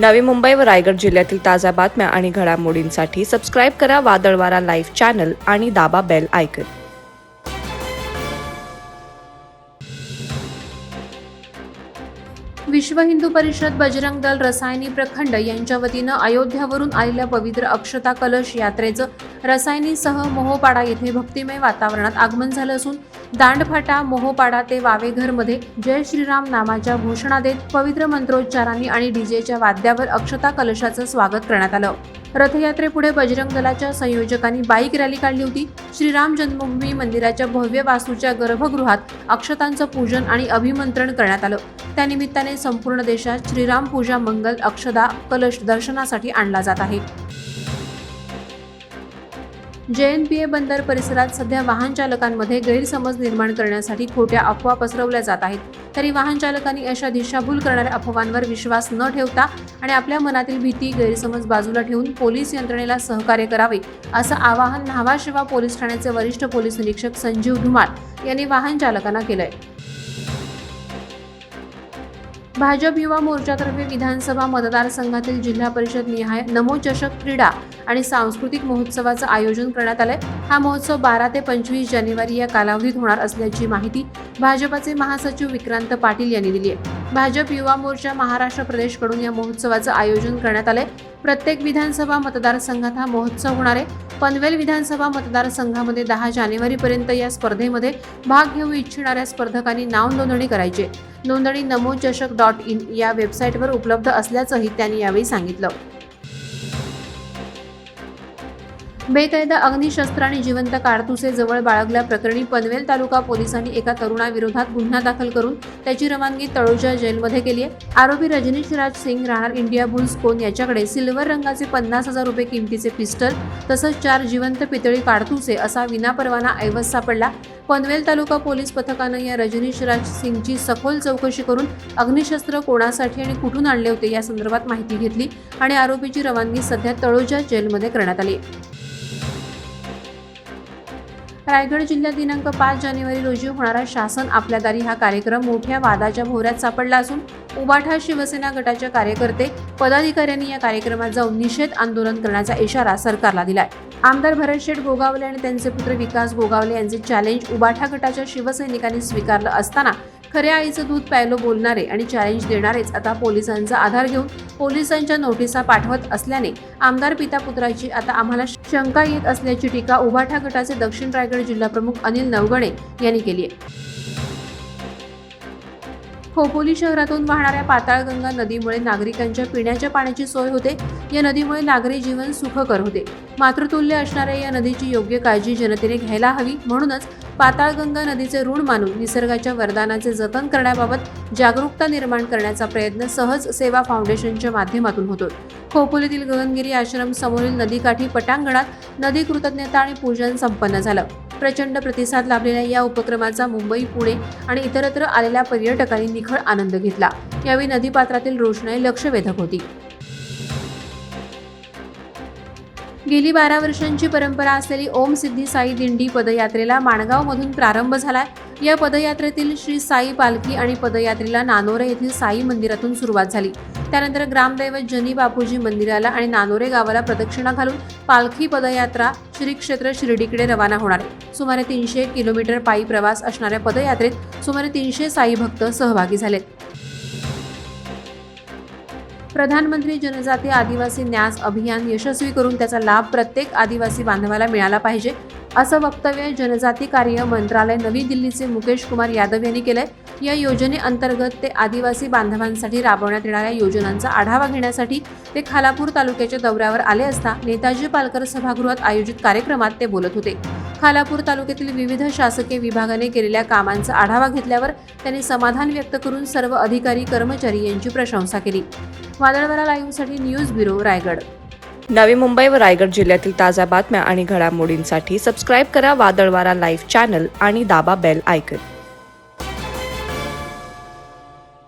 नवी मुंबई व रायगड जिल्ह्यातील ताज्या बातम्या आणि घडामोडींसाठी सबस्क्राईब करा वादळवारा लाईव्ह चॅनल आणि दाबा बेल आयकॉन। विश्व हिंदू परिषद बजरंग दल रसायनी प्रखंड यांच्या वतीनं अयोध्यावरून आलेल्या पवित्र अक्षता कलश यात्रेचं रसायनीसह मोहोपाडा येथे भक्तिमय वातावरणात आगमन झालं असून दांडफाटा मोहोपाडा ते वावेघरमध्ये जय श्रीराम नामाच्या घोषणा देत पवित्र मंत्रोच्चारांनी आणि डीजेच्या वाद्यावर अक्षता कलशाचं स्वागत करण्यात आलं। रथयात्रेपुढे बजरंग दलाच्या संयोजकांनी बाईक रॅली काढली होती। श्रीराम जन्मभूमी मंदिराच्या भव्य वास्तूच्या गर्भगृहात अक्षतांचं पूजन आणि अभिमंत्रण करण्यात आलं। त्यानिमित्ताने संपूर्ण देशात श्रीराम पूजा मंगल अक्षता कलश दर्शनासाठी आणला जात आहे। JNPA बंदर परिसरात सध्या वाहन चालकांमध्ये गैरसमज निर्माण करण्यासाठी खोट्या अफवा पसरवल्या जात आहेत। तरी वाहन चालकांनी अशा दिशाभूल करणाऱ्या अफवांवर विश्वास न ठेवता आणि आपल्या मनातील भीती गैरसमज बाजूला ठेवून पोलीस यंत्रणेला सहकार्य करावे असं आवाहन न्हावा शेवा पोलीस ठाण्याचे वरिष्ठ पोलीस निरीक्षक संजीव धुमाळ यांनी वाहन चालकांना केलंय। भाजप युवा मोर्चातर्फे विधानसभा मतदारसंघातील जिल्हा परिषद निहाय नमो चषक क्रीडा आणि सांस्कृतिक महोत्सवाचं आयोजन करण्यात आलंय। हा महोत्सव 12 ते 25 जानेवारी या कालावधीत होणार असल्याची माहिती भाजपचे महासचिव विक्रांत पाटील यांनी दिली आहे। भाजप युवा मोर्चा महाराष्ट्र प्रदेशकडून या महोत्सवाचं आयोजन करण्यात आलंय। प्रत्येक विधानसभा मतदारसंघात हा महोत्सव होणार आहे। पनवेल विधानसभा मतदारसंघामध्ये 10 जानेवारीपर्यंत या स्पर्धेमध्ये भाग घेऊ इच्छिणाऱ्या स्पर्धकांनी नाव नोंदणी करायची। नोंदणी namochashak.in या वेबसाईटवर उपलब्ध असल्याचंही त्यांनी यावेळी सांगितलं। बेकायदा अग्निशस्त्र आणि जिवंत कारतुसे जवळ बाळगल्याप्रकरणी पनवेल तालुका पोलिसांनी एका तरुणाविरोधात गुन्हा दाखल करून त्याची रवानगी तळोजा जेलमध्ये केली आहे। आरोपी रजनीश राज सिंग राहणार इंडिया बुल्स कोन याच्याकडे सिल्वर रंगाचे 50,000 रुपये किमतीचे पिस्टल तसंच 4 जिवंत पितळी कारतुसे असा विनापरवाना ऐवज सापडला। पनवेल तालुका पोलीस पथकानं या रजनीश राज सिंगची सखोल चौकशी करून अग्निशस्त्र कोणासाठी आणि कुठून आणले होते या संदर्भात माहिती घेतली आणि आरोपीची रवानगी सध्या तळोजा जेलमध्ये करण्यात आली। रायगड जिल्ह्यात दिनांक 5 जानेवारी रोजी होणारा शासन आपल्या दारी हा कार्यक्रम मोठ्या वादाच्या भोवऱ्यात सापडला असून उबाठा शिवसेना गटाच्या कार्यकर्ते पदाधिकाऱ्यांनी या कार्यक्रमात जाऊन निषेध आंदोलन करण्याचा इशारा सरकारला दिलाय। आमदार भरतशेठ गोगावले आणि त्यांचे पुत्र विकास गोगावले यांचे चॅलेंज उबाठा गटाच्या शिवसैनिकांनी स्वीकारलं असताना खऱ्या आईचं दूध प्यायलो बोलणारे आणि चॅलेंज देणारेच आता पोलिसांचा आधार घेऊन पोलिसांच्या नोटिसा पाठवत असल्याने आमदार पिता पुत्राची आता आम्हाला शंका येत असल्याची टीका उबाठा गटाचे दक्षिण रायगड जिल्हाप्रमुख अनिल नवगणे यांनी केली आहे। खोपोली शहरातून वाहणाऱ्या पाताळगंगा नदीमुळे नागरिकांच्या पिण्याच्या पाण्याची सोय होते। या नदीमुळे नागरी जीवन सुखकर होते। मातृतुल्य असणाऱ्या या नदीची योग्य काळजी जनतेने घ्यायला हवी। म्हणूनच पाताळगंगा नदीचे ऋण मानून निसर्गाच्या वरदानाचे जतन करण्याबाबत जागरूकता निर्माण करण्याचा प्रयत्न सहज सेवा फाउंडेशनच्या माध्यमातून होतो। खोपोलीतील गगनगिरी आश्रम समोरील नदीकाठी पटांगणात नदी कृतज्ञता आणि पूजन संपन्न झालं। प्रचंड प्रतिसाद लाभलेल्या या उपक्रमाचा मुंबई, पुणे आणि इतरत्र आलेल्या पर्यटकांनी निखळ आनंद घेतला। यावेळी नदीपात्रातील रोषणाई लक्षवेधक होती। गेली 12 वर्षांची परंपरा असलेली ओम सिद्धी साई दिंडी पदयात्रेला माणगावमधून प्रारंभ झालाय। या पदयात्रेतील श्री साई पालखी आणि पदयात्रेला नानोरे येथील साई मंदिरातून सुरुवात झाली। त्यानंतर ग्रामदैवत जनी बापूजी मंदिराला आणि नानोरे गावाला प्रदक्षिणा घालून पालखी पदयात्रा श्री क्षेत्र शिर्डीकडे रवाना होणार आहे। सुमारे 300 किलोमीटर पायी प्रवास असणाऱ्या पदयात्रेत सुमारे 300 साई भक्त सहभागी झालेत। प्रधानमंत्री जनजाती आदिवासी न्यास अभियान यशस्वी करून त्याचा लाभ प्रत्येक आदिवासी बांधवाला मिळाला पाहिजे असं वक्तव्य जनजाती कार्य मंत्रालय नवी दिल्लीचे मुकेश कुमार यादव यांनी केलंय। या योजनेअंतर्गत ते आदिवासी बांधवांसाठी राबवण्यात येणाऱ्या योजनांचा आढावा घेण्यासाठी ते खालापूर तालुक्याच्या दौऱ्यावर आले असता नेताजी पालकर सभागृहात आयोजित कार्यक्रमात ते बोलत होते। खालापूर तालुक्यातील विविध शासकीय विभागाने केलेल्या कामांचा आढावा घेतल्यावर त्यांनी समाधान व्यक्त करून सर्व अधिकारी कर्मचारी यांची प्रशंसा केली। वादळवारा लाईव्हसाठी न्यूज ब्युरो रायगड। नवी मुंबई व रायगड जिल्ह्यातील ताज्या बातम्या आणि घडामोडींसाठी सबस्क्राईब करा वादळवारा लाईव्ह चॅनल आणि दाबा बेल आयकॉन।